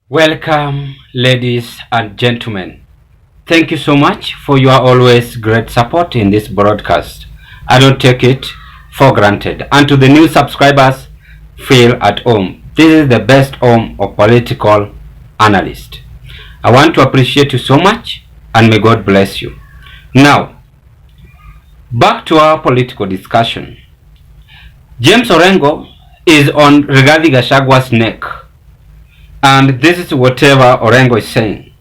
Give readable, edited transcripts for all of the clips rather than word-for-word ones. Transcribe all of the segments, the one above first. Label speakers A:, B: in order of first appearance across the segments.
A: Welcome, ladies and gentlemen. Thank you so much for your always great support in this broadcast. I don't take it for granted. And to the new subscribers, feel at home. This is the best home of political analyst. I want to appreciate you so much and may God bless you. Now, back to our political discussion. James Orengo is on Rigathi Gachagwa's neck. And this is whatever Orengo is saying.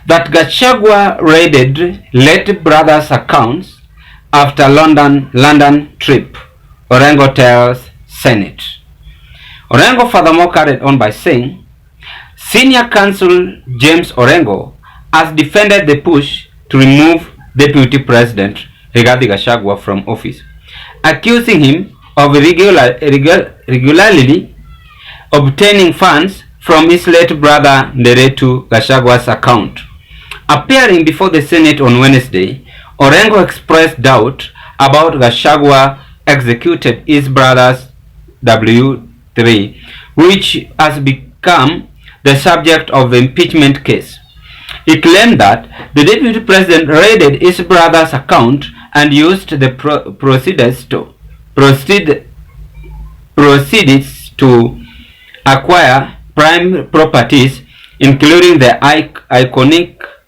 A: That Gachagua raided late brother's accounts after London trip, Orengo tells Senate. Orengo furthermore carried on by saying, Senior Counsel James Orengo has defended the push to remove Deputy President Rigathi Gachagua from office, accusing him of regularly obtaining funds from his late brother Rigathi Gachagwa's account. Appearing before the Senate on Wednesday, Orengo expressed doubt about Gachagua executed his brother's W3, which has become the subject of the impeachment case. He claimed that the deputy president raided his brother's account and used the proceeds to acquire prime properties, including the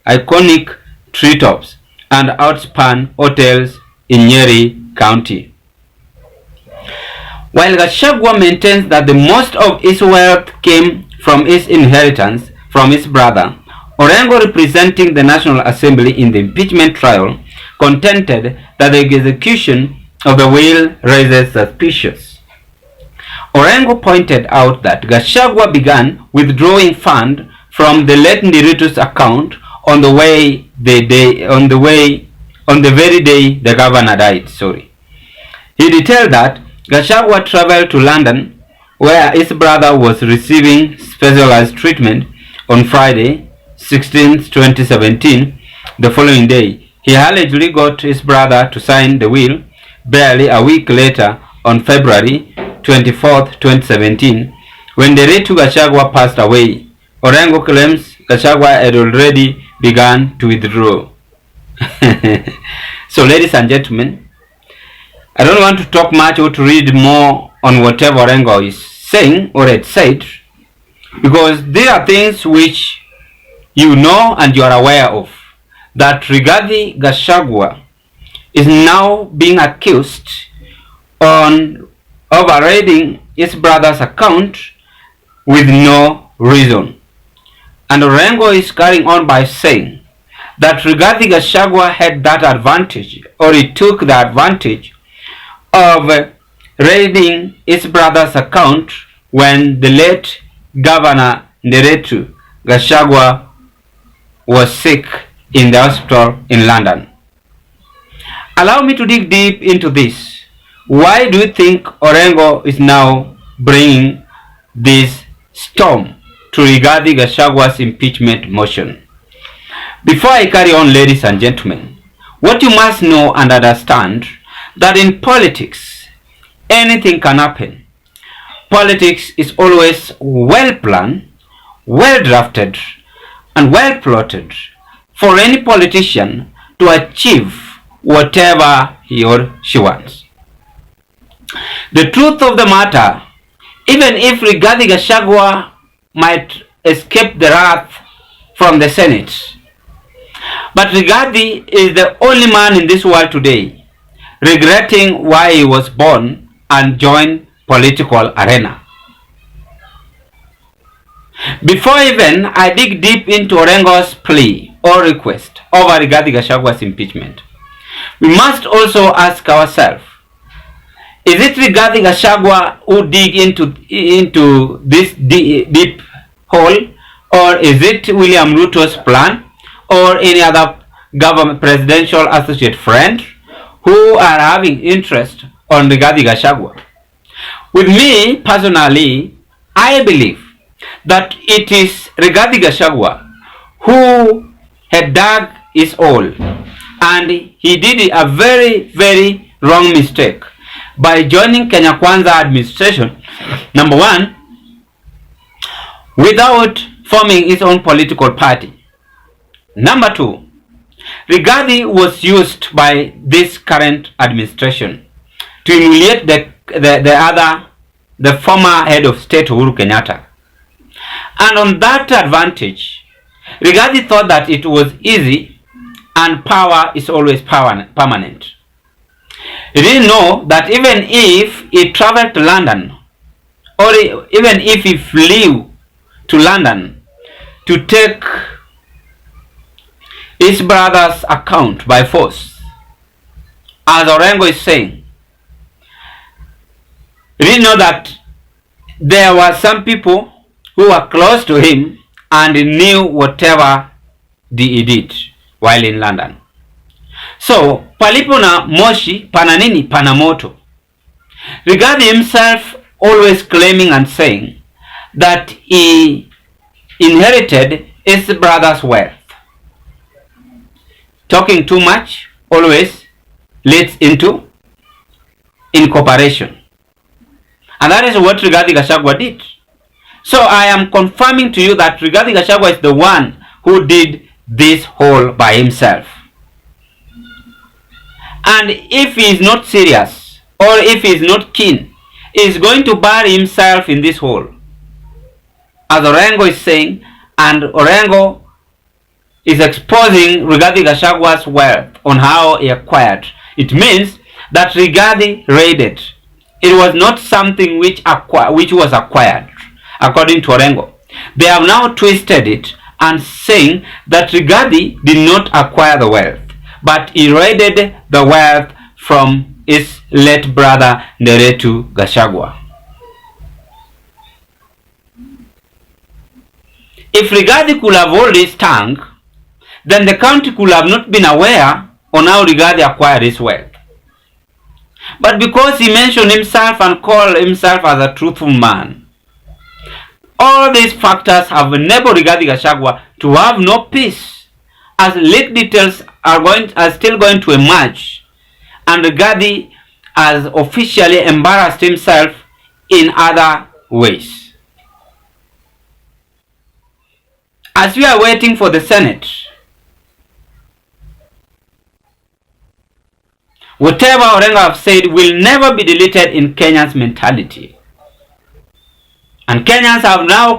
A: iconic treetops and outspan hotels in Nyeri County. While Gachagua maintains that the most of his wealth came from his inheritance from his brother, Orengo, representing the National Assembly in the impeachment trial, contended that the execution of the will raises suspicions. Orengo pointed out that Gachagua began withdrawing funds from the late Ndiritu's account on the very day the governor died. He detailed that Gachagua traveled to London, where his brother was receiving specialized treatment on Friday, 16th, 2017. The following day, he allegedly got his brother to sign the will. Barely a week later, on February 24th, 2017, when Rigathi Gachagua passed away, Orengo claims Gachagua had already begun to withdraw. So, ladies and gentlemen, I don't want to talk much or to read more on whatever Orengo is saying or had said, because there are things which you know and you are aware of, that Rigathi Gachagua is now being accused on overriding his brother's account with no reason. And Orengo is carrying on by saying that Rigathi Gachagua had that advantage, or he took the advantage of raiding his brother's account when the late Governor Rigathi Gachagua was sick in the hospital in London. Allow me to dig deep into this. Why do you think Orengo is now bringing this storm to Rigathi Gachagwa's impeachment motion? Before I carry on, ladies and gentlemen, what you must know and understand that in politics, anything can happen. Politics is always well planned, well drafted, and well plotted for any politician to achieve whatever he or she wants. The truth of the matter, even if Rigathi Gachagua might escape the wrath from the Senate, but Rigathi is the only man in this world today regretting why he was born and joined political arena. Before even I dig deep into Orengo's plea or request over Rigathi Gachagwa's impeachment, we must also ask ourselves, is it Rigathi Gachagua who dig into this deep hole, or is it William Ruto's plan, or any other government presidential associate friend who are having interest on Rigathi Gachagua? With me personally, I believe that it is Rigathi Gachagua who had dug his hole, and he did a very, very wrong mistake by joining Kenya Kwanza administration, number one, without forming his own political party. Number 2, Rigathi was used by this current administration to humiliate the former head of state Uhuru Kenyatta. And on that advantage, Rigathi thought that it was easy and power is always permanent. He didn't know that even if he traveled to London, or even if he flew to London to take his brother's account by force, as Orengo is saying, he didn't know that there were some people who were close to him and knew whatever he did while in London. So, palipo na moshi, pana nini, pana moto. Rigathi himself always claiming and saying that he inherited his brother's wealth. Talking too much always leads into incorporation. And that is what Rigathi Gachagua did. So I am confirming to you that Rigathi Gachagua is the one who did this whole by himself. And if he is not serious, or if he is not keen, he is going to bury himself in this hole. As Orengo is saying, and Orengo is exposing Rigathi Gachagua's wealth on how he acquired. It means that Rigathi raided. It was not something which was acquired, according to Orengo. They have now twisted it and saying that Rigathi did not acquire the wealth, but he raided the wealth from his late brother Nderetu Gachagua. If Rigathi could have held his tongue, then the country could have not been aware on how Rigathi acquired his wealth. But because he mentioned himself and called himself as a truthful man, all these factors have enabled Rigathi Gachagua to have no peace, as leaked details are still going to emerge, and Rigathi has officially embarrassed himself in other ways. As we are waiting for the Senate, whatever Orengo have said will never be deleted in Kenyans' mentality. And Kenyans are now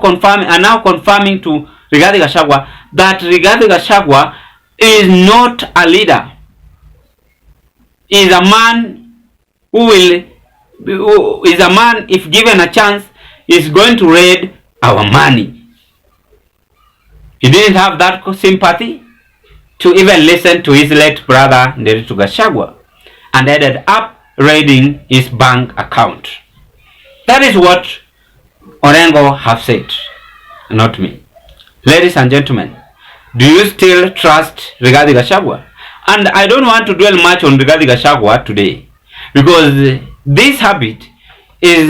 A: confirming to Rigathi Gachagua that Rigathi Gachagua is not a leader. He is a man if given a chance, is going to raid our money. He didn't have that sympathy to even listen to his late brother Nderetu Gachagua, and ended up raiding his bank account. That is what Orengo have said, not me. Ladies and gentlemen, do you still trust Rigathi Gachagua? And I don't want to dwell much on Rigathi Gachagua today, because this habit is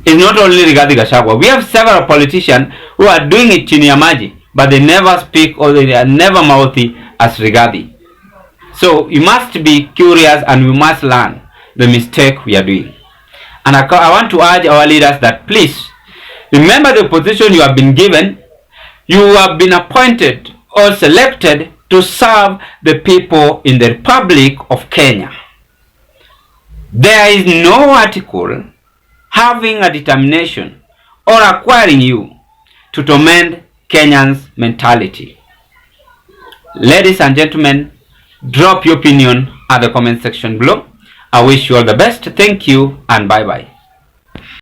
A: not only Rigathi Gachagua. We have several politicians who are doing it chini ya maji, but they never speak or they are never mouthy as Rigathi. So you must be curious and we must learn the mistake we are doing. And I want to urge our leaders that please remember the position you have been given. You have been appointed or selected to serve the people in the Republic of Kenya. There is no article having a determination or acquiring you to torment Kenyans' mentality. Ladies and gentlemen, drop your opinion at the comment section below. I wish you all the best. Thank you and bye bye.